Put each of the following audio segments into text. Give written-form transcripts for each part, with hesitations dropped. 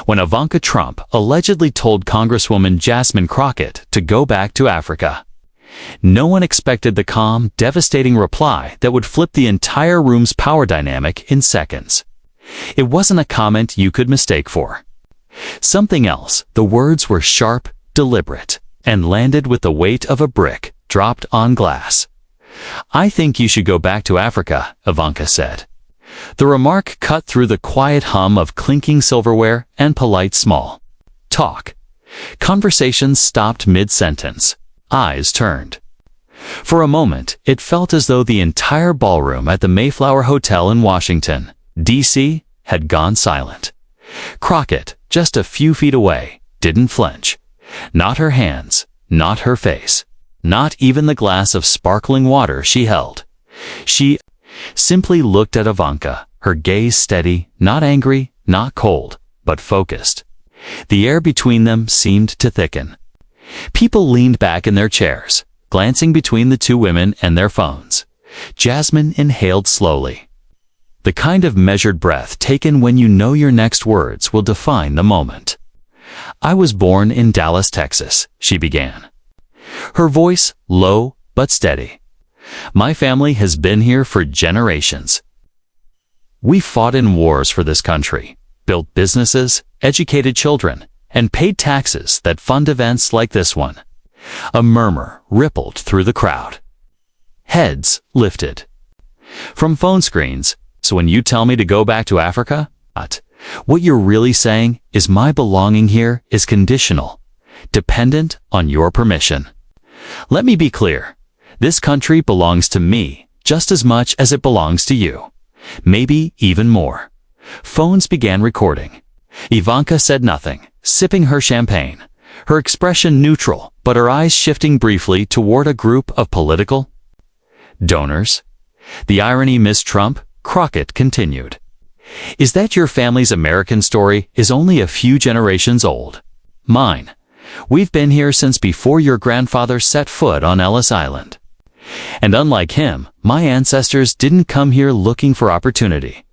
when Ivanka Trump allegedly told Congresswoman Jasmine Crockett to go back to Africa. No one expected the calm, devastating reply that would flip the entire room's power dynamic in seconds. It wasn't a comment you could mistake for something else. The words were sharp, deliberate, and landed with the weight of a brick dropped on glass. "I think you should go back to Africa," Ivanka said. The remark cut through the quiet hum of clinking silverware and polite small talk. Conversations stopped mid-sentence. Eyes turned. For a moment, it felt as though the entire ballroom at the Mayflower Hotel in Washington, D.C., had gone silent. Crockett, just a few feet away, didn't flinch. Not her hands, not her face, not even the glass of sparkling water she held. She simply looked at Ivanka, her gaze steady, not angry, not cold, but focused. The air between them seemed to thicken. People leaned back in their chairs, glancing between the two women and their phones. Jasmine inhaled slowly. The kind of measured breath taken when you know your next words will define the moment. "I was born in Dallas, Texas," she began. Her voice low but steady. "My family has been here for generations. We fought in wars for this country, built businesses, educated children, and paid taxes that fund events like this one." A murmur rippled through the crowd. Heads lifted from phone screens. "So when you tell me to go back to Africa, what you're really saying is my belonging here is conditional, dependent on your permission. Let me be clear. This country belongs to me just as much as it belongs to you. Maybe even more." Phones began recording. Ivanka said nothing, sipping her champagne, her expression neutral, but her eyes shifting briefly toward a group of political donors. "The irony, Miss Trump," Crockett continued, "is that your family's American story is only a few generations old. Mine. We've been here since before your grandfather set foot on Ellis Island. And unlike him, my ancestors didn't come here looking for opportunity.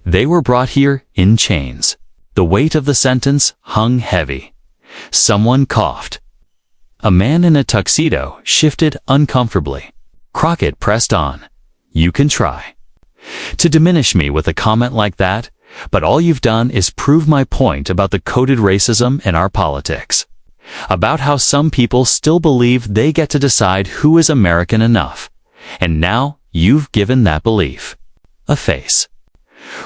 They were brought here in chains." The weight of the sentence hung heavy. Someone coughed. A man in a tuxedo shifted uncomfortably. Crockett pressed on. "You can try to diminish me with a comment like that, but all you've done is prove my point about the coded racism in our politics. About how some people still believe they get to decide who is American enough. And now you've given that belief a face."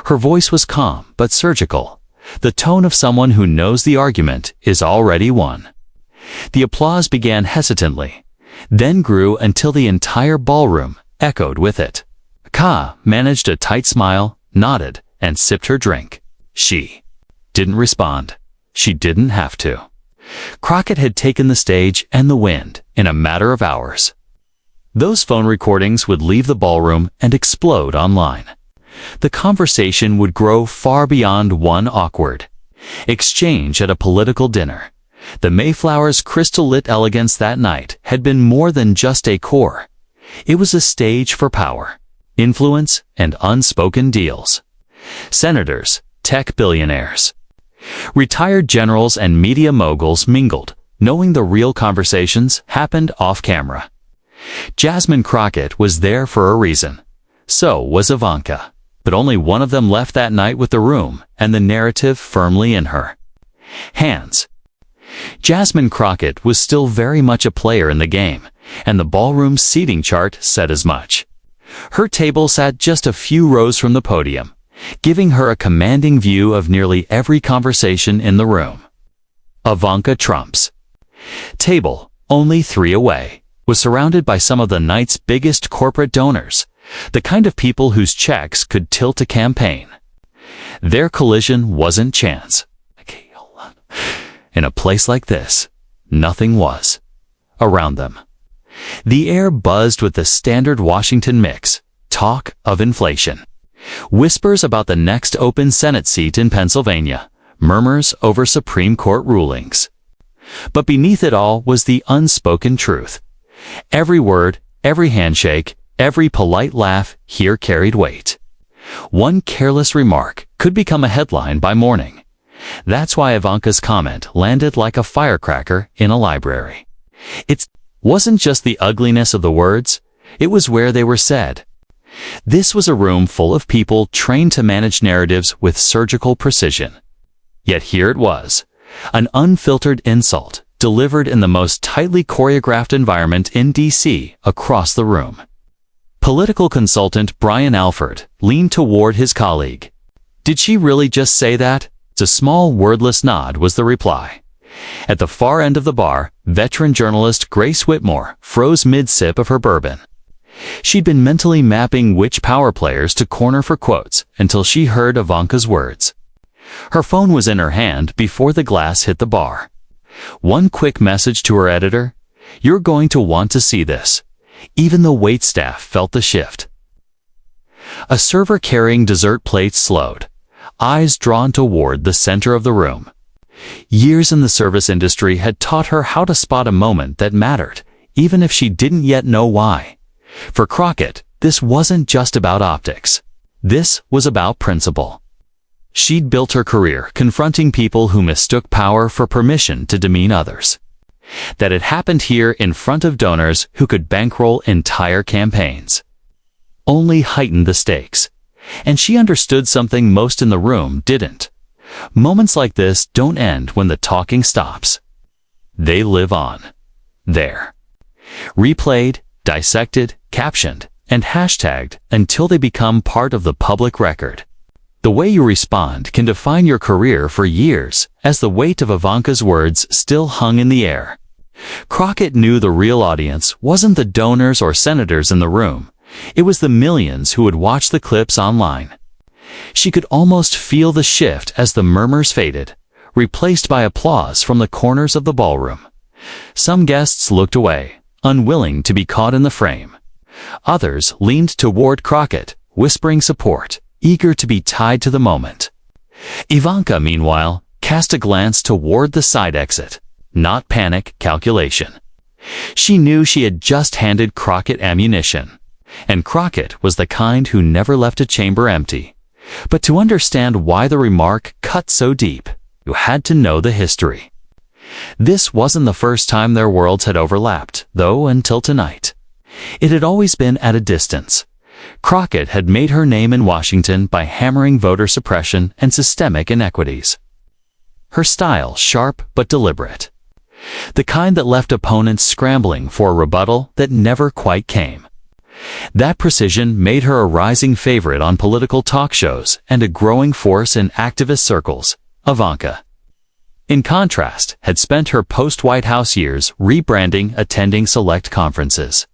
Her voice was calm but surgical, the tone of someone who knows the argument is already won. The applause began hesitantly, then grew until the entire ballroom echoed with it. Ka managed a tight smile, nodded, and sipped her drink. She didn't respond. She didn't have to. Crockett had taken the stage and the wind in a matter of hours. Those phone recordings would leave the ballroom and explode online. The conversation would grow far beyond one awkward exchange at a political dinner. The Mayflower's crystal-lit elegance that night had been more than just a core. It was a stage for power, influence, and unspoken deals. Senators, tech billionaires, retired generals and media moguls mingled, knowing the real conversations happened off-camera. Jasmine Crockett was there for a reason. So was Ivanka. But only one of them left that night with the room and the narrative firmly in her hands. Jasmine Crockett was still very much a player in the game, and the ballroom's seating chart said as much. Her table sat just a few rows from the podium, giving her a commanding view of nearly every conversation in the room. Ivanka Trump's table, only 3 away, was surrounded by some of the night's biggest corporate donors, the kind of people whose checks could tilt a campaign. Their collision wasn't chance. Okay, hold on. In a place like this, nothing was around them. The air buzzed with the standard Washington mix, talk of inflation, whispers about the next open Senate seat in Pennsylvania, murmurs over Supreme Court rulings. But beneath it all was the unspoken truth. Every word, every handshake, every polite laugh here carried weight. One careless remark could become a headline by morning. That's why Ivanka's comment landed like a firecracker in a library. It wasn't just the ugliness of the words, it was where they were said. This was a room full of people trained to manage narratives with surgical precision. Yet here it was, an unfiltered insult, delivered in the most tightly choreographed environment in D.C. across the room. Political consultant Brian Alford leaned toward his colleague. "Did she really just say that?" A small wordless nod was the reply. At the far end of the bar, veteran journalist Grace Whitmore froze mid-sip of her bourbon. She'd been mentally mapping which power players to corner for quotes until she heard Ivanka's words. Her phone was in her hand before the glass hit the bar. One quick message to her editor: "You're going to want to see this." Even the waitstaff felt the shift. A server carrying dessert plates slowed, eyes drawn toward the center of the room. Years in the service industry had taught her how to spot a moment that mattered, even if she didn't yet know why. For Crockett, this wasn't just about optics. This was about principle. She'd built her career confronting people who mistook power for permission to demean others. That it happened here in front of donors who could bankroll entire campaigns only heightened the stakes. And she understood something most in the room didn't. Moments like this don't end when the talking stops. They live on. There. Replayed, dissected, captioned, and hashtagged until they become part of the public record. The way you respond can define your career for years, as the weight of Ivanka's words still hung in the air. Crockett knew the real audience wasn't the donors or senators in the room. It was the millions who would watch the clips online. She could almost feel the shift as the murmurs faded, replaced by applause from the corners of the ballroom. Some guests looked away, unwilling to be caught in the frame. Others leaned toward Crockett, whispering support, eager to be tied to the moment. Ivanka, meanwhile, cast a glance toward the side exit, not panic, calculation. She knew she had just handed Crockett ammunition, and Crockett was the kind who never left a chamber empty. But to understand why the remark cut so deep, you had to know the history. This wasn't the first time their worlds had overlapped, though, until tonight. It had always been at a distance. Crockett had made her name in Washington by hammering voter suppression and systemic inequities. Her style sharp but deliberate. The kind that left opponents scrambling for a rebuttal that never quite came. That precision made her a rising favorite on political talk shows and a growing force in activist circles. Ivanka, in contrast, had spent her post-White House years rebranding, attending select conferences,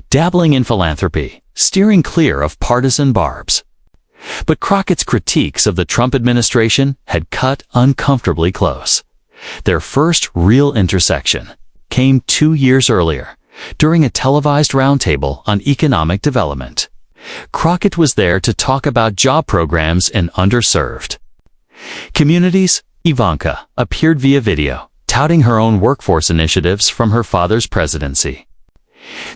dabbling in philanthropy, steering clear of partisan barbs. But Crockett's critiques of the Trump administration had cut uncomfortably close. Their first real intersection came 2 years earlier, during a televised roundtable on economic development. Crockett was there to talk about job programs in underserved communities. Ivanka appeared via video, touting her own workforce initiatives from her father's presidency.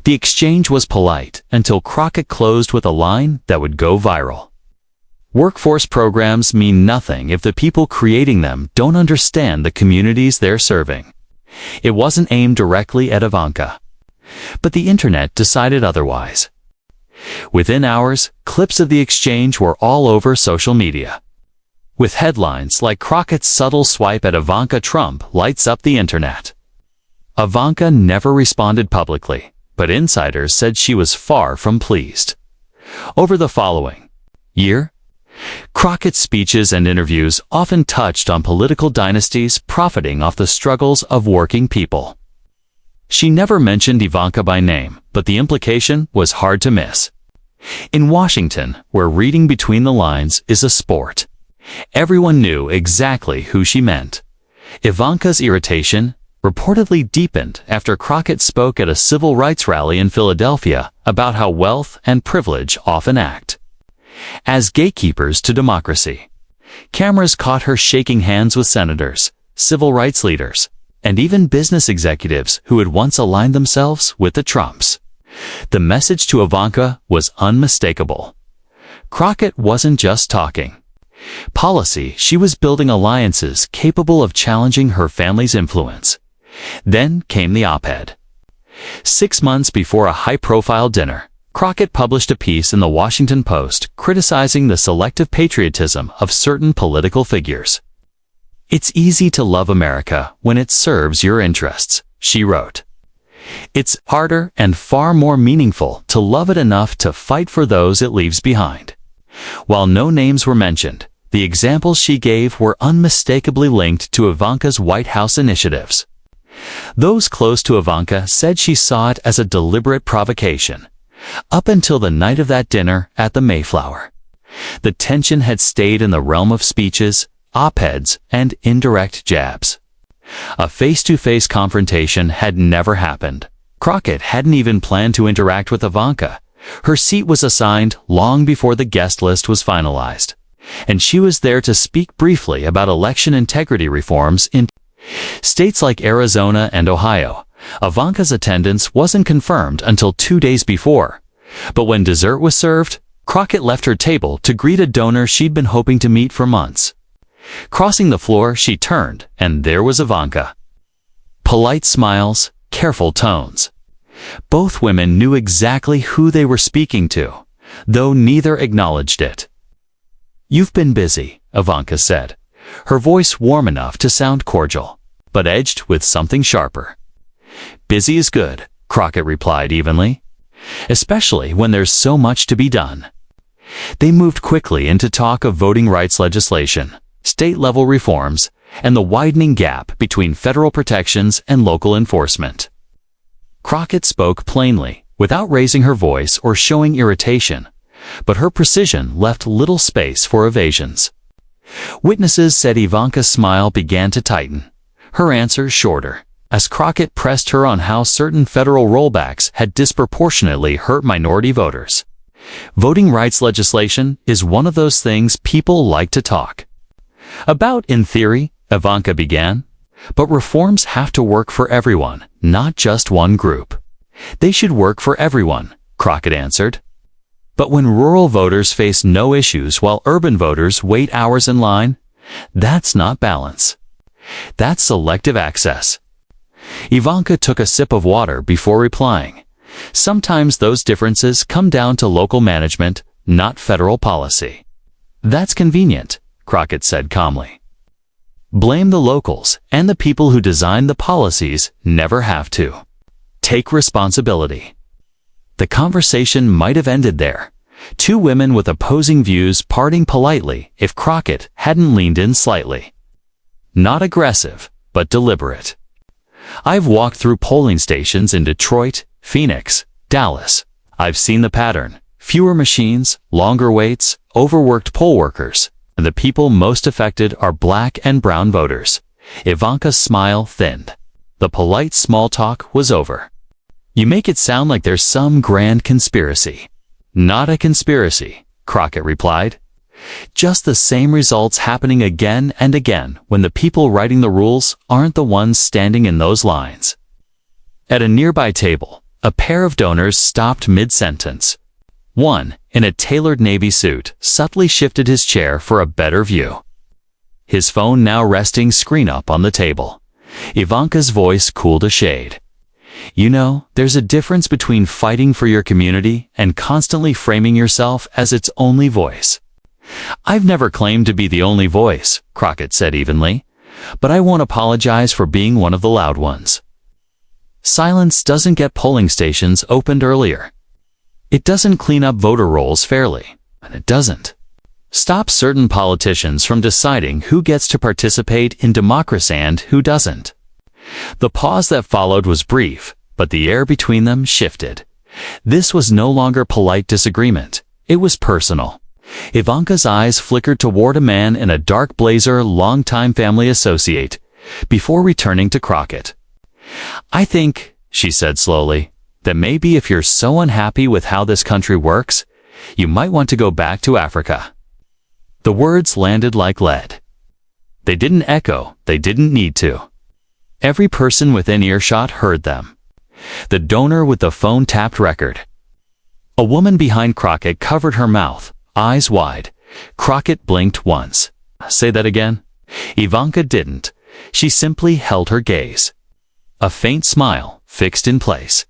The exchange was polite until Crockett closed with a line that would go viral. Workforce programs mean nothing if the people creating them don't understand the communities they're serving. It wasn't aimed directly at Ivanka. But the internet decided otherwise. Within hours, clips of the exchange were all over social media, with headlines like "Crockett's subtle swipe at Ivanka Trump lights up the internet." Ivanka never responded publicly, but insiders said she was far from pleased. Over the following year, Crockett's speeches and interviews often touched on political dynasties profiting off the struggles of working people. She never mentioned Ivanka by name, but the implication was hard to miss. In Washington, where reading between the lines is a sport, everyone knew exactly who she meant. Ivanka's irritation reportedly deepened after Crockett spoke at a civil rights rally in Philadelphia about how wealth and privilege often act as gatekeepers to democracy. Cameras caught her shaking hands with senators, civil rights leaders, and even business executives who had once aligned themselves with the Trumps. The message to Ivanka was unmistakable. Crockett wasn't just talking. Policy, she was building alliances capable of challenging her family's influence. Then came the op-ed. 6 months before a high-profile dinner, Crockett published a piece in the Washington Post criticizing the selective patriotism of certain political figures. "It's easy to love America when it serves your interests," she wrote. "It's harder and far more meaningful to love it enough to fight for those it leaves behind." While no names were mentioned, the examples she gave were unmistakably linked to Ivanka's White House initiatives. Those close to Ivanka said she saw it as a deliberate provocation. Up until the night of that dinner at the Mayflower, the tension had stayed in the realm of speeches, op-eds, and indirect jabs. A face-to-face confrontation had never happened. Crockett hadn't even planned to interact with Ivanka. Her seat was assigned long before the guest list was finalized, and she was there to speak briefly about election integrity reforms in states like Arizona and Ohio. Ivanka's attendance wasn't confirmed until 2 days before, but when dessert was served, Crockett left her table to greet a donor she'd been hoping to meet for months. Crossing the floor, she turned, and there was Ivanka. Polite smiles, careful tones. Both women knew exactly who they were speaking to, though neither acknowledged it. "You've been busy," Ivanka said, her voice warm enough to sound cordial, but edged with something sharper. "Busy is good," Crockett replied evenly, "especially when there's so much to be done." They moved quickly into talk of voting rights legislation, state-level reforms, and the widening gap between federal protections and local enforcement. Crockett spoke plainly, without raising her voice or showing irritation, but her precision left little space for evasions. Witnesses said Ivanka's smile began to tighten, her answers shorter, as Crockett pressed her on how certain federal rollbacks had disproportionately hurt minority voters. Voting rights legislation is one of those things people like to talk about in theory, Ivanka began, but reforms have to work for everyone, not just one group. They should work for everyone, Crockett answered. But when rural voters face no issues while urban voters wait hours in line, that's not balance. That's selective access. Ivanka took a sip of water before replying. Sometimes those differences come down to local management, not federal policy. That's convenient, Crockett said calmly. Blame the locals, and the people who design the policies never have to. Take responsibility. The conversation might have ended there, two women with opposing views parting politely if Crockett hadn't leaned in slightly. Not aggressive, but deliberate. I've walked through polling stations in Detroit, Phoenix, Dallas. I've seen the pattern. Fewer machines, longer waits, overworked poll workers. The people most affected are black and brown voters. Ivanka's smile thinned. The polite small talk was over. You make it sound like there's some grand conspiracy. Not a conspiracy, Crockett replied. Just the same results happening again and again when the people writing the rules aren't the ones standing in those lines. At a nearby table, a pair of donors stopped mid-sentence. One, in a tailored navy suit, subtly shifted his chair for a better view. His phone now resting screen up on the table. Ivanka's voice cooled a shade. You know, there's a difference between fighting for your community and constantly framing yourself as its only voice. I've never claimed to be the only voice, Crockett said evenly, but I won't apologize for being one of the loud ones. Silence doesn't get polling stations opened earlier. It doesn't clean up voter rolls fairly, and it doesn't stop certain politicians from deciding who gets to participate in democracy and who doesn't. The pause that followed was brief, but the air between them shifted. This was no longer polite disagreement. It was personal. Ivanka's eyes flickered toward a man in a dark blazer, longtime family associate, before returning to Crockett. I think, she said slowly, that maybe if you're so unhappy with how this country works, you might want to go back to Africa. The words landed like lead. They didn't echo, they didn't need to. Every person within earshot heard them. The donor with the phone tapped record. A woman behind Crockett covered her mouth, eyes wide, Crockett blinked once. Say that again? Ivanka didn't. She simply held her gaze. A faint smile fixed in place.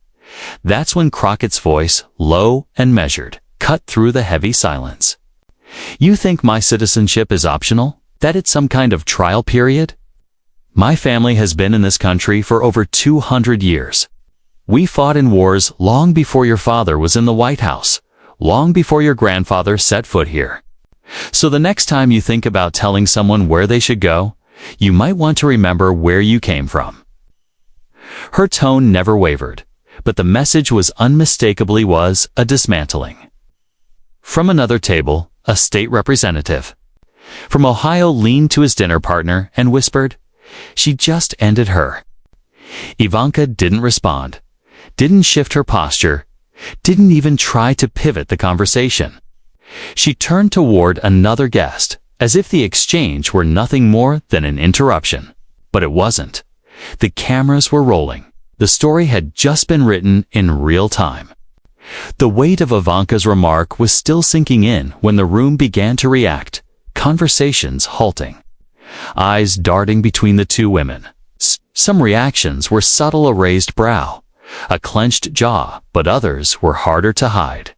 That's when Crockett's voice, low and measured, cut through the heavy silence. You think my citizenship is optional? That it's some kind of trial period? My family has been in this country for over 200 years. We fought in wars long before your father was in the White House, long before your grandfather set foot here. So the next time you think about telling someone where they should go, you might want to remember where you came from. Her tone never wavered, but the message was unmistakably a dismantling. From another table, a state representative from Ohio leaned to his dinner partner and whispered, "She just ended her." Ivanka didn't respond, didn't shift her posture, didn't even try to pivot the conversation. She turned toward another guest, as if the exchange were nothing more than an interruption. But it wasn't. The cameras were rolling. The story had just been written in real time. The weight of Ivanka's remark was still sinking in when the room began to react, conversations halting, eyes darting between the two women. Some reactions were subtle, a raised brow, a clenched jaw, but others were harder to hide.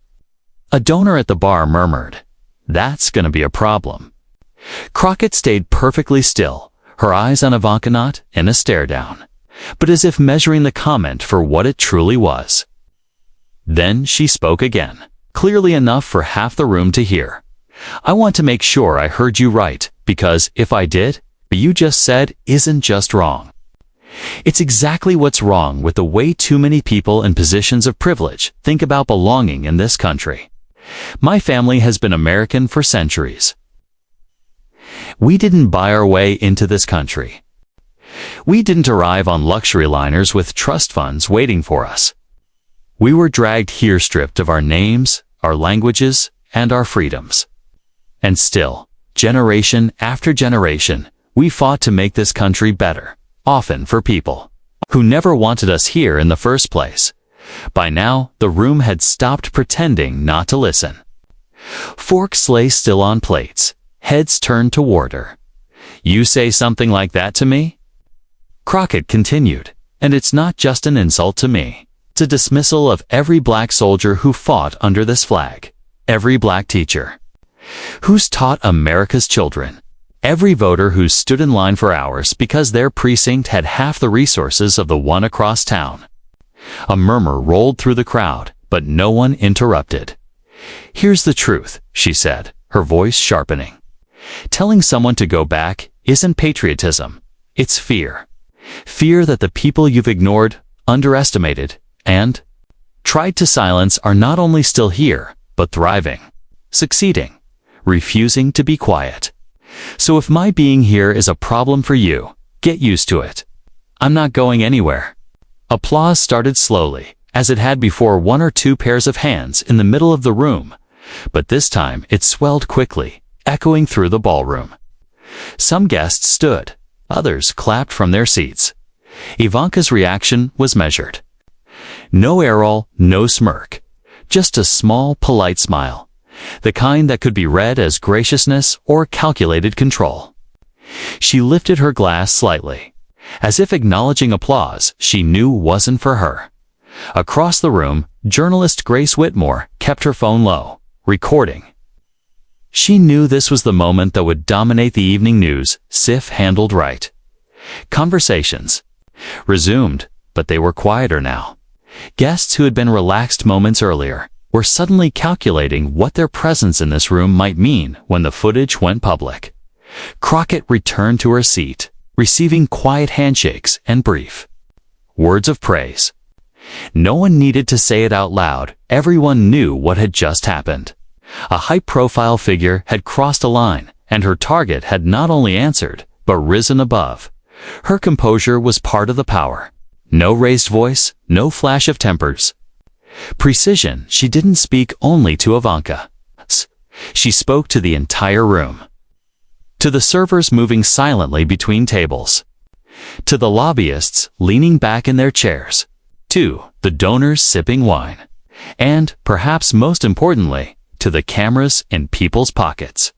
A donor at the bar murmured, "That's going to be a problem." Crockett stayed perfectly still, her eyes on Ivanka, not in a stare down, but as if measuring the comment for what it truly was. Then she spoke again, clearly enough for half the room to hear. "I want to make sure I heard you right, because if I did, what you just said isn't just wrong. It's exactly what's wrong with the way too many people in positions of privilege think about belonging in this country. My family has been American for centuries. We didn't buy our way into this country. We didn't arrive on luxury liners with trust funds waiting for us. We were dragged here stripped of our names, our languages, and our freedoms. And still, generation after generation, we fought to make this country better, often for people who never wanted us here in the first place." By now, the room had stopped pretending not to listen. Forks lay still on plates, heads turned toward her. "You say something like that to me?" Crockett continued, "And it's not just an insult to me. It's a dismissal of every black soldier who fought under this flag, every black teacher who's taught America's children, every voter who stood in line for hours because their precinct had half the resources of the one across town." A murmur rolled through the crowd, but no one interrupted. "Here's the truth," she said, her voice sharpening. "Telling someone to go back isn't patriotism, it's fear. Fear that the people you've ignored, underestimated, and tried to silence are not only still here, but thriving, succeeding, refusing to be quiet. So if my being here is a problem for you, get used to it. I'm not going anywhere." Applause started slowly, as it had before, one or two pairs of hands in the middle of the room, but this time it swelled quickly, echoing through the ballroom. Some guests stood, others clapped from their seats. Ivanka's reaction was measured. No arrow, no smirk, just a small, polite smile, the kind that could be read as graciousness or calculated control. She lifted her glass slightly, as if acknowledging applause she knew wasn't for her. Across the room, journalist Grace Whitmore kept her phone low, recording. She knew this was the moment that would dominate the evening news, if handled right. Conversations resumed, but they were quieter now. Guests who had been relaxed moments earlier were suddenly calculating what their presence in this room might mean when the footage went public. Crockett returned to her seat, receiving quiet handshakes and brief words of praise. No one needed to say it out loud. Everyone knew what had just happened. A high-profile figure had crossed a line, and her target had not only answered, but risen above. Her composure was part of the power. No raised voice, no flash of tempers. Precision. She didn't speak only to Ivanka. She spoke to the entire room. To the servers moving silently between tables. To the lobbyists leaning back in their chairs. To the donors sipping wine. And, perhaps most importantly, to the cameras in people's pockets,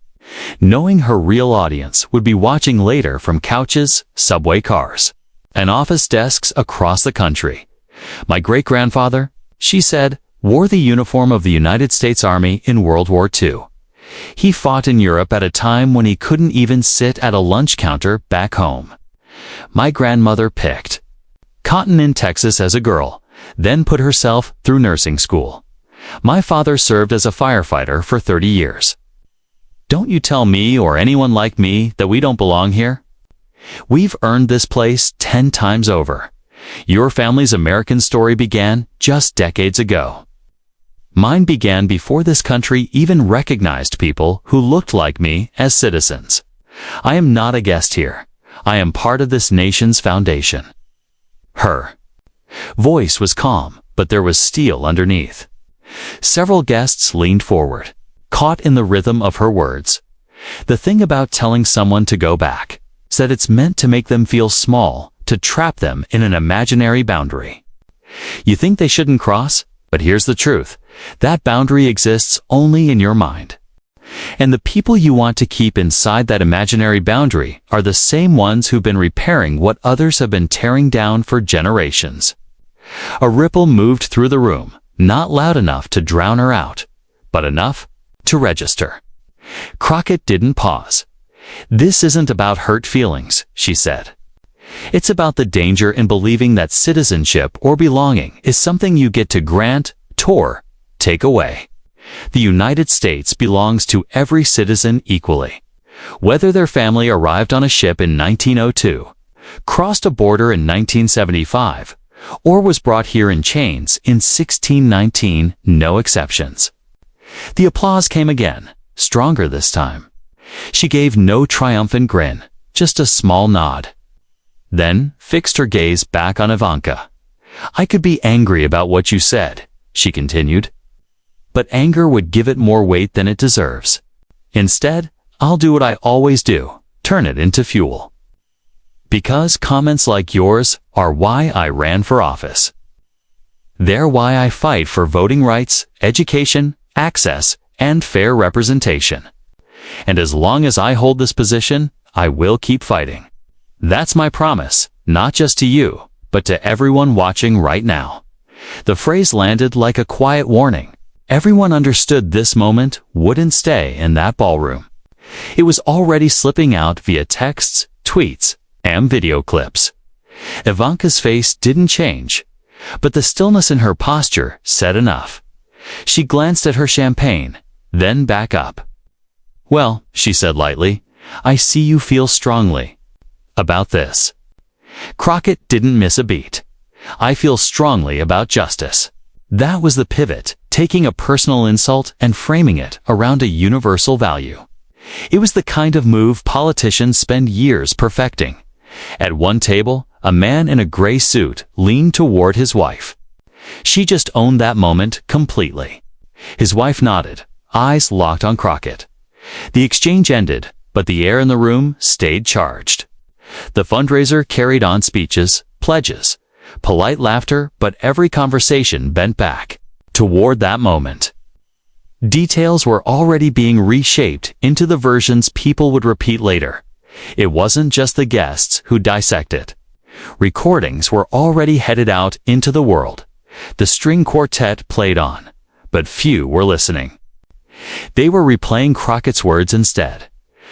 knowing her real audience would be watching later from couches, subway cars, and office desks across the country. My great-grandfather, she said, wore the uniform of the United States Army in World War II. He fought in Europe at a time when he couldn't even sit at a lunch counter back home. My grandmother picked cotton in Texas as a girl, then put herself through nursing school. My father served as a firefighter for 30 years. Don't you tell me or anyone like me that we don't belong here. We've earned this place 10 times over. Your family's American story began just decades ago. Mine began before this country even recognized people who looked like me as citizens. I am not a guest here. I am part of this nation's foundation. Her voice was calm, but there was steel underneath. Several guests leaned forward, caught in the rhythm of her words. The thing about telling someone to go back is that it's meant to make them feel small, to trap them in an imaginary boundary. You think they shouldn't cross, but here's the truth. That boundary exists only in your mind. And the people you want to keep inside that imaginary boundary are the same ones who've been repairing what others have been tearing down for generations. A ripple moved through the room, not loud enough to drown her out, but enough to register. Crockett didn't pause. This isn't about hurt feelings, she said. It's about the danger in believing that citizenship or belonging is something you get to grant, or take away. The United States belongs to every citizen equally. Whether their family arrived on a ship in 1902, crossed a border in 1975, or was brought here in chains in 1619, no exceptions. The applause came again, stronger this time. She gave no triumphant grin, just a small nod. Then fixed her gaze back on Ivanka. I could be angry about what you said, she continued. But anger would give it more weight than it deserves. Instead, I'll do what I always do, turn it into fuel. Because comments like yours are why I ran for office. They're why I fight for voting rights, education, access, and fair representation. And as long as I hold this position, I will keep fighting. That's my promise, not just to you, but to everyone watching right now. The phrase landed like a quiet warning. Everyone understood this moment wouldn't stay in that ballroom. It was already slipping out via texts, tweets, and video clips. Ivanka's face didn't change, but the stillness in her posture said enough. She glanced at her champagne, then back up. Well, she said lightly, I see you feel strongly about this. Crockett didn't miss a beat. I feel strongly about justice. That was the pivot, taking a personal insult and framing it around a universal value. It was the kind of move politicians spend years perfecting. At one table, a man in a gray suit leaned toward his wife. She just owned that moment completely. His wife nodded, eyes locked on Crockett. The exchange ended, but the air in the room stayed charged. The fundraiser carried on speeches, pledges, polite laughter, but every conversation bent back toward that moment. Details were already being reshaped into the versions people would repeat later. It wasn't just the guests who dissected. Recordings were already headed out into the world. The string quartet played on, but few were listening. They were replaying Crockett's words instead.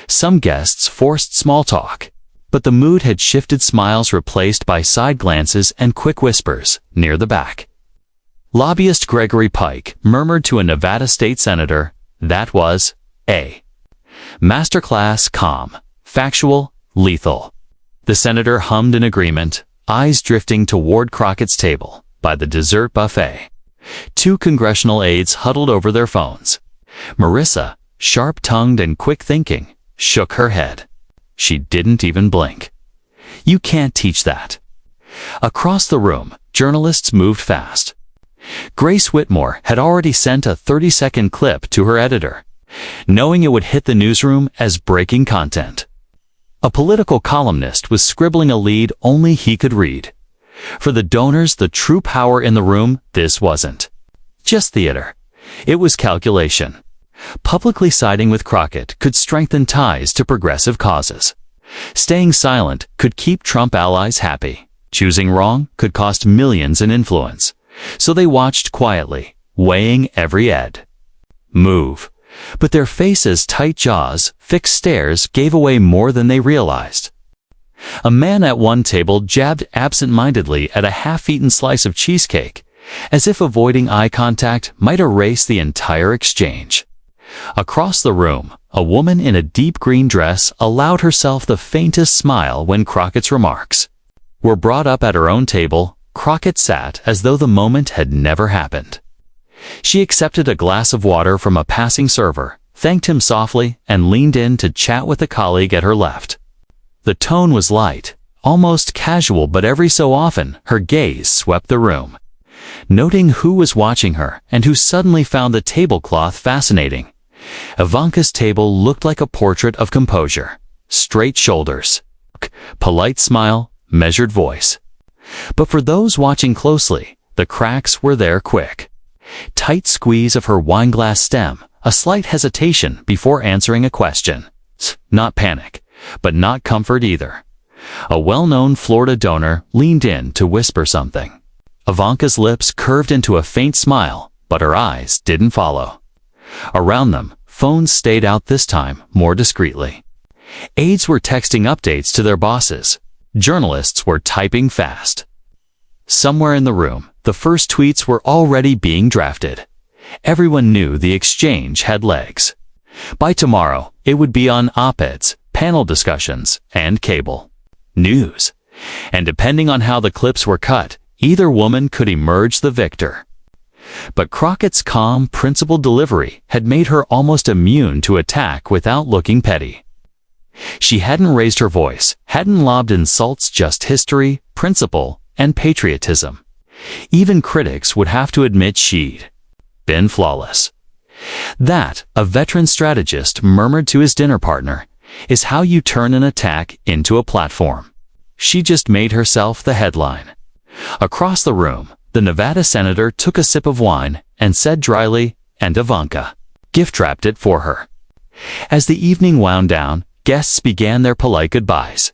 Some guests forced small talk, but the mood had shifted, smiles replaced by side glances and quick whispers near the back. Lobbyist Gregory Pike murmured to a Nevada state senator, that was a masterclass, calm, factual, lethal. The senator hummed in agreement, eyes drifting toward Crockett's table by the dessert buffet. Two congressional aides huddled over their phones. Marissa, sharp-tongued and quick-thinking, shook her head. She didn't even blink. You can't teach that. Across the room, journalists moved fast. Grace Whitmore had already sent a 30-second clip to her editor, knowing it would hit the newsroom as breaking content. A political columnist was scribbling a lead only he could read. For the donors, the true power in the room, this wasn't just theater. It was calculation. Publicly siding with Crockett could strengthen ties to progressive causes. Staying silent could keep Trump allies happy. Choosing wrong could cost millions in influence. So they watched quietly, weighing every move. But their faces' tight jaws, fixed stares gave away more than they realized. A man at one table jabbed absent-mindedly at a half-eaten slice of cheesecake, as if avoiding eye contact might erase the entire exchange. Across the room, a woman in a deep green dress allowed herself the faintest smile when Crockett's remarks were brought up at her own table. Crockett sat as though the moment had never happened. She accepted a glass of water from a passing server, thanked him softly, and leaned in to chat with a colleague at her left. The tone was light, almost casual, but every so often her gaze swept the room, noting who was watching her and who suddenly found the tablecloth fascinating. Ivanka's table looked like a portrait of composure. Straight shoulders, polite smile, measured voice. But for those watching closely, the cracks were there quick. Tight squeeze of her wineglass stem, a slight hesitation before answering a question. Not panic, but not comfort either. A well-known Florida donor leaned in to whisper something. Ivanka's lips curved into a faint smile, but her eyes didn't follow. Around them, phones stayed out, this time more discreetly. Aides were texting updates to their bosses. Journalists were typing fast. Somewhere in the room, the first tweets were already being drafted. Everyone knew the exchange had legs. By tomorrow, it would be on op-eds, panel discussions, and cable news. And depending on how the clips were cut, either woman could emerge the victor. But Crockett's calm, principled delivery had made her almost immune to attack without looking petty. She hadn't raised her voice, hadn't lobbed insults, just history, principle, and patriotism. Even critics would have to admit she'd been flawless. That, a veteran strategist murmured to his dinner partner, is how you turn an attack into a platform. She just made herself the headline. Across the room, the Nevada senator took a sip of wine and said dryly, and Ivanka gift-wrapped it for her. As the evening wound down, guests began their polite goodbyes.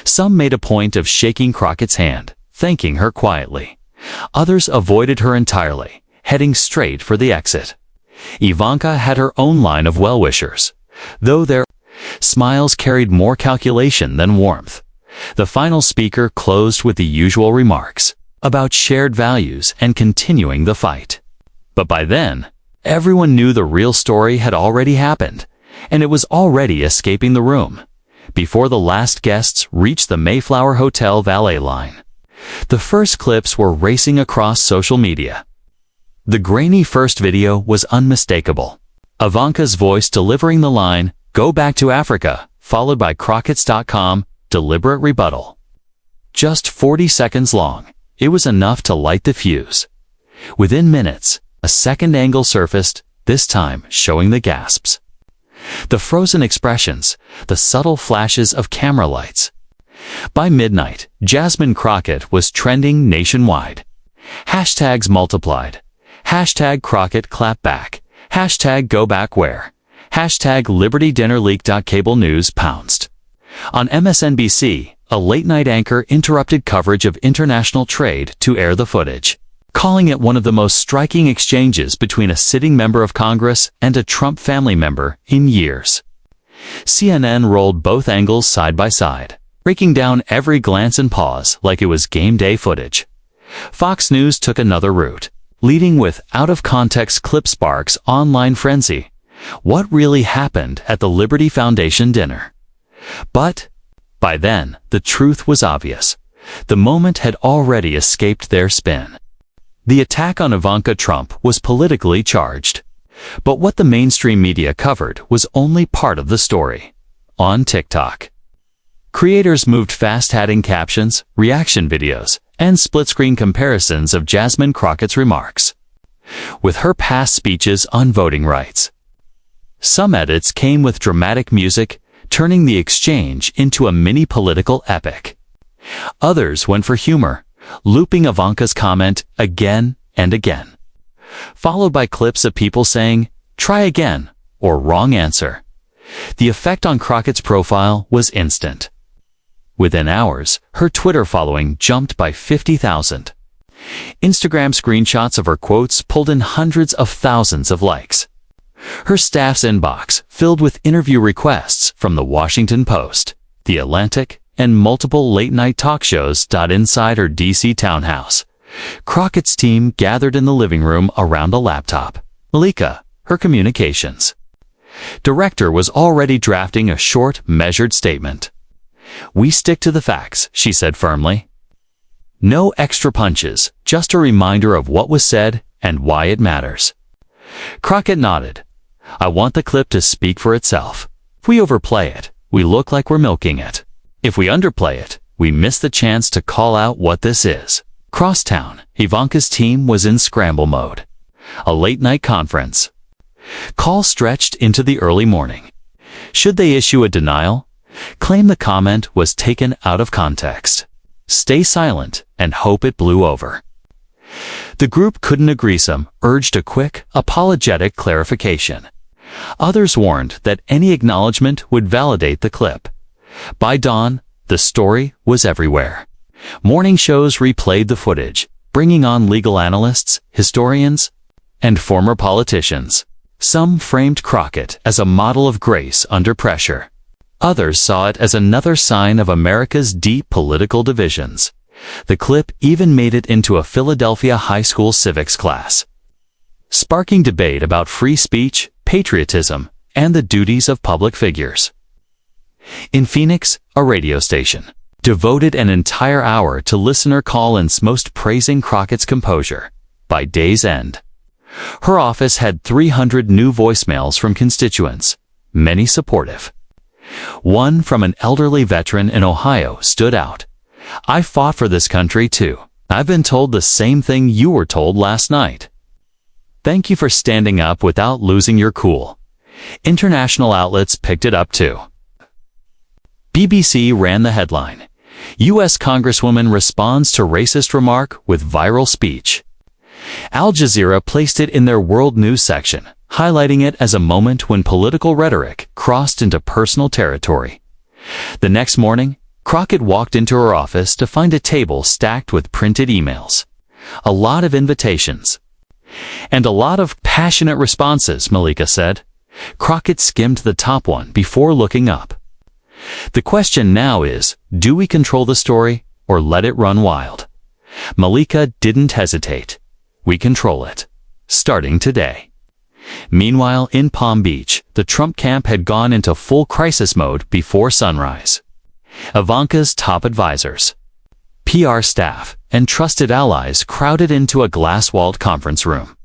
Some made a point of shaking Crockett's hand, thanking her quietly. Others avoided her entirely, heading straight for the exit. Ivanka had her own line of well-wishers, though their smiles carried more calculation than warmth. The final speaker closed with the usual remarks about shared values and continuing the fight. But by then, everyone knew the real story had already happened, and it was already escaping the room before the last guests reached the Mayflower Hotel valet line. The first clips were racing across social media. The grainy first video was unmistakable. Ivanka's voice delivering the line, "Go back to Africa," followed by Crockett's.com deliberate rebuttal. Just 40 seconds long, it was enough to light the fuse. Within minutes, a second angle surfaced, this time showing the gasps, the frozen expressions, the subtle flashes of camera lights. By midnight, Jasmine Crockett was trending nationwide. Hashtags multiplied. Hashtag Crockett clap back. Hashtag go back where. Hashtag Liberty Dinner Leak. Cable news pounced. On MSNBC, a late-night anchor interrupted coverage of international trade to air the footage, calling it one of the most striking exchanges between a sitting member of Congress and a Trump family member in years. CNN rolled both angles side by side, breaking down every glance and pause like it was game day footage. Fox News took another route, leading with out-of-context clip sparks online frenzy. What really happened at the Liberty Foundation dinner? But by then, the truth was obvious. The moment had already escaped their spin. The attack on Ivanka Trump was politically charged. But what the mainstream media covered was only part of the story. On TikTok, creators moved fast, adding captions, reaction videos, and split-screen comparisons of Jasmine Crockett's remarks with her past speeches on voting rights. Some edits came with dramatic music, turning the exchange into a mini-political epic. Others went for humor, looping Ivanka's comment again and again, followed by clips of people saying, "Try again," or wrong answer. The effect on Crockett's profile was instant. Within hours, her Twitter following jumped by 50,000. Instagram screenshots of her quotes pulled in hundreds of thousands of likes. Her staff's inbox filled with interview requests from The Washington Post, The Atlantic, and multiple late-night talk shows. Inside her D.C. townhouse, Crockett's team gathered in the living room around a laptop. Malika, her communications director, was already drafting a short, measured statement. "We stick to the facts," she said firmly. "No extra punches, just a reminder of what was said and why it matters." Crockett nodded. "I want the clip to speak for itself. If we overplay it, we look like we're milking it. If we underplay it, we miss the chance to call out what this is." Crosstown, Ivanka's team was in scramble mode. A late-night conference call stretched into the early morning. Should they issue a denial? Claim the comment was taken out of context? Stay silent and hope it blew over? The group couldn't agree. Some urged a quick, apologetic clarification. Others warned that any acknowledgement would validate the clip. By dawn, the story was everywhere. Morning shows replayed the footage, bringing on legal analysts, historians, and former politicians. Some framed Crockett as a model of grace under pressure. Others saw it as another sign of America's deep political divisions. The clip even made it into a Philadelphia high school civics class, sparking debate about free speech, patriotism, and the duties of public figures. In Phoenix, a radio station devoted an entire hour to listener call-ins, most praising Crockett's composure. By day's end, her office had 300 new voicemails from constituents, many supportive. One from an elderly veteran in Ohio stood out. "I fought for this country too. I've been told the same thing you were told last night. Thank you for standing up without losing your cool." International outlets picked it up too. BBC ran the headline, "U.S. Congresswoman responds to racist remark with viral speech." Al Jazeera placed it in their world news section, highlighting it as a moment when political rhetoric crossed into personal territory. The next morning, Crockett walked into her office to find a table stacked with printed emails. A lot of invitations. And a lot of passionate responses, Malika said. Crockett skimmed the top one before looking up. "The question now is, do we control the story or let it run wild?" Malika didn't hesitate. "We control it. Starting today." Meanwhile, in Palm Beach, the Trump camp had gone into full crisis mode before sunrise. Ivanka's top advisors, PR staff, and trusted allies crowded into a glass-walled conference room.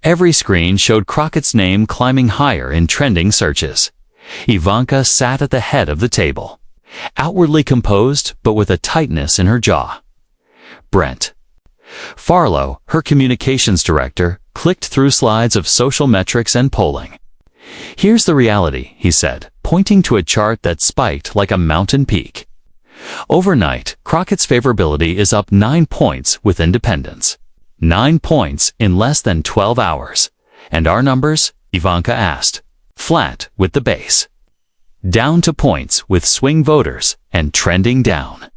Every screen showed Crockett's name climbing higher in trending searches. Ivanka sat at the head of the table, outwardly composed but with a tightness in her jaw. Brent Farlow, her communications director, clicked through slides of social metrics and polling. "Here's the reality," he said, pointing to a chart that spiked like a mountain peak. Overnight, Crockett's favorability is up 9 points with independents. 9 points in less than 12 hours. "And our numbers?" Ivanka asked. "Flat with the base. Down to points with swing voters and trending down."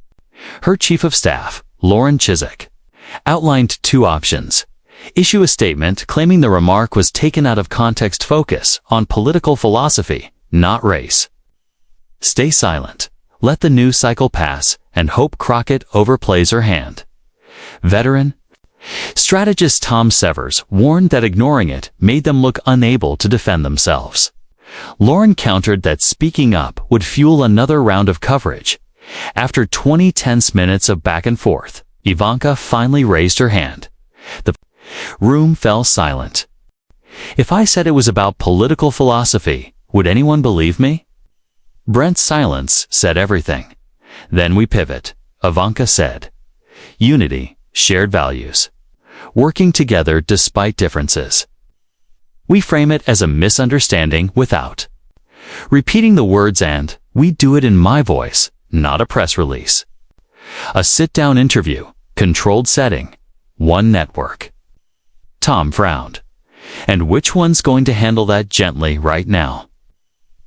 Her chief of staff, Lauren Chiswick, outlined 2 options. Issue a statement claiming the remark was taken out of context, focus on political philosophy, not race. Stay silent, let the news cycle pass, and hope Crockett overplays her hand. Veteran strategist Tom Severs warned that ignoring it made them look unable to defend themselves. Lauren countered that speaking up would fuel another round of coverage. After 20 tense minutes of back and forth, Ivanka finally raised her hand. The room fell silent. "If I said it was about political philosophy, would anyone believe me?" Brent's silence said everything. "Then we pivot," Ivanka said. "Unity, shared values. Working together despite differences. We frame it as a misunderstanding without repeating the words, and we do it in my voice, not a press release. A sit-down interview, controlled setting, one network." Tom frowned. And which one's going to handle that gently right now?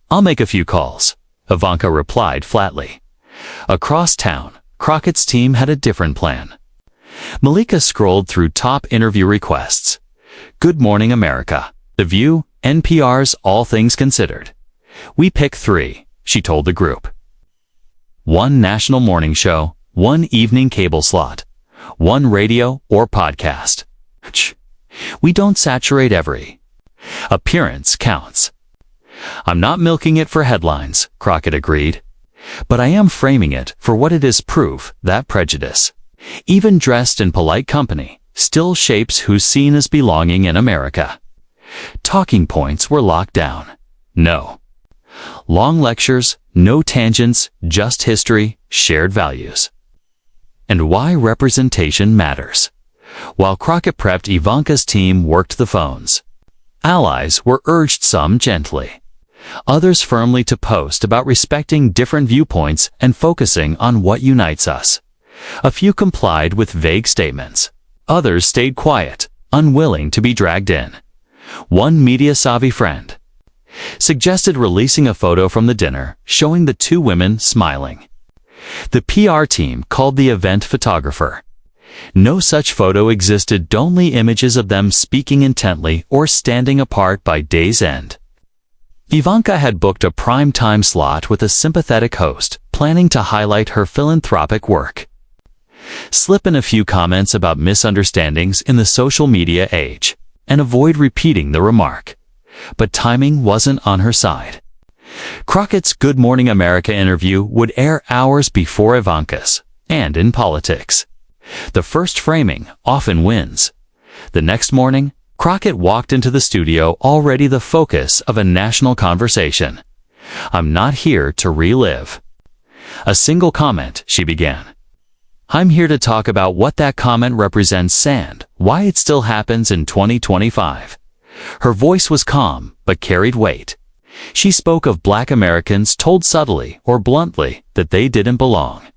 I'll make a few calls, Ivanka replied flatly. Across town, Crockett's team had a different plan. Malika scrolled through top interview requests. Good Morning America, The View, NPR's All Things Considered. We pick 3, she told the group. 1 national morning show, 1 evening cable slot, 1 radio or podcast. We don't saturate every appearance counts. I'm not milking it for headlines, Crockett agreed. But I am framing it for what it is, proof that prejudice, even dressed in polite company, still shapes who's seen as belonging in America. Talking points were locked down. No long lectures, no tangents, just history, shared values. And why representation matters. While Crockett prepped, Ivanka's team worked the phones. Allies were urged, some gently, others firmly, to post about respecting different viewpoints and focusing on what unites us. A few complied with vague statements. Others stayed quiet, unwilling to be dragged in. One media-savvy friend suggested releasing a photo from the dinner showing the 2 women smiling. The PR team called the event photographer. No such photo existed, only images of them speaking intently or standing apart by day's end. Ivanka had booked a prime-time slot with a sympathetic host, planning to highlight her philanthropic work. Slip in a few comments about misunderstandings in the social media age, and avoid repeating the remark. But timing wasn't on her side. Crockett's Good Morning America interview would air hours before Ivanka's, and in politics, the first framing often wins. The next morning, Crockett walked into the studio already the focus of a national conversation. I'm not here to relive a single comment, she began. I'm here to talk about what that comment represents and why it still happens in 2025. Her voice was calm, but carried weight. She spoke of Black Americans told subtly or bluntly that they didn't belong.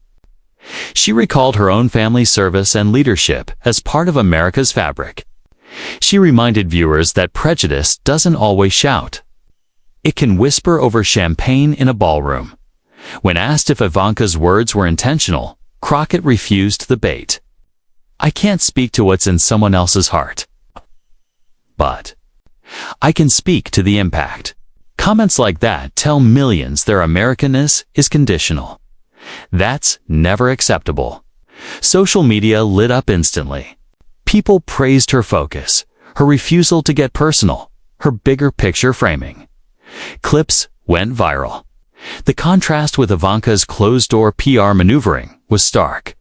She recalled her own family's service and leadership as part of America's fabric. She reminded viewers that prejudice doesn't always shout. It can whisper over champagne in a ballroom. When asked if Ivanka's words were intentional, Crockett refused the bait. I can't speak to what's in someone else's heart, but I can speak to the impact. Comments like that tell millions their Americanness is conditional. That's never acceptable. Social media lit up instantly. People praised her focus, her refusal to get personal, her bigger picture framing. Clips went viral. The contrast with Ivanka's closed-door PR maneuvering was stark.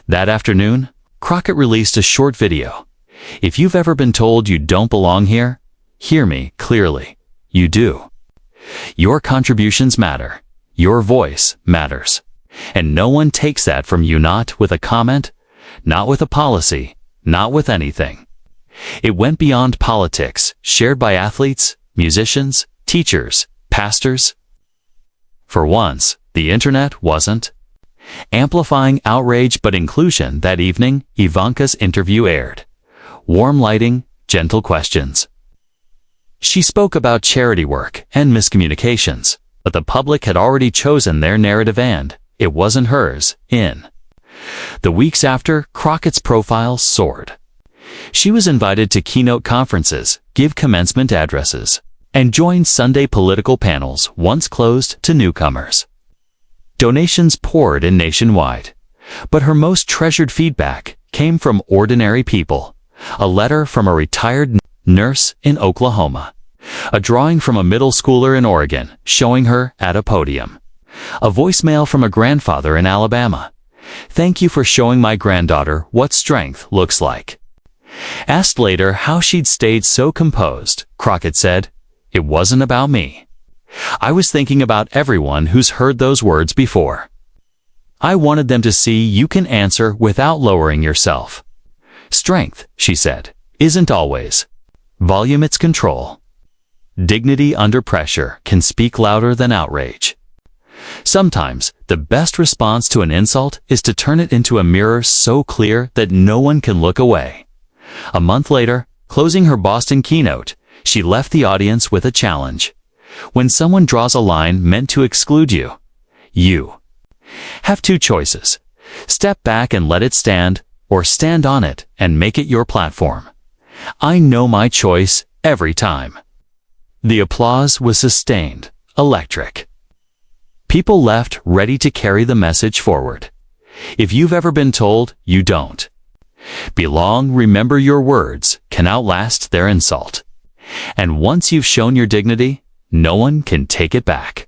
That afternoon, Crockett released a short video. If you've ever been told you don't belong here, hear me clearly. You do. Your contributions matter. Your voice matters. And no one takes that from you, not with a comment, not with a policy, not with anything. It went beyond politics, shared by athletes, musicians, teachers, pastors. For once, the internet wasn't amplifying outrage but inclusion. That evening, Ivanka's interview aired. Warm lighting, gentle questions. She spoke about charity work and miscommunications, but the public had already chosen their narrative and it wasn't hers. In the weeks after, Crockett's profile soared. She was invited to keynote conferences, give commencement addresses, and join Sunday political panels once closed to newcomers. Donations poured in nationwide, but her most treasured feedback came from ordinary people. A letter from a retired nurse in Oklahoma, a drawing from a middle schooler in Oregon showing her at a podium, a voicemail from a grandfather in Alabama. Thank you for showing my granddaughter what strength looks like. Asked later how she'd stayed so composed, Crockett said, "It wasn't about me. I was thinking about everyone who's heard those words before. I wanted them to see you can answer without lowering yourself. Strength," she said, "isn't always volume, it's control. Dignity under pressure can speak louder than outrage. Sometimes the best response to an insult is to turn it into a mirror so clear that no one can look away." A month later, Closing her Boston keynote, she left the audience with a challenge. When someone draws a line meant to exclude you, you have two choices. Step back and let it stand, or stand on it and make it your platform. I know my choice every time. The applause was sustained, electric. People left ready to carry the message forward. If you've ever been told you don't belong, remember your words can outlast their insult. And once you've shown your dignity, no one can take it back.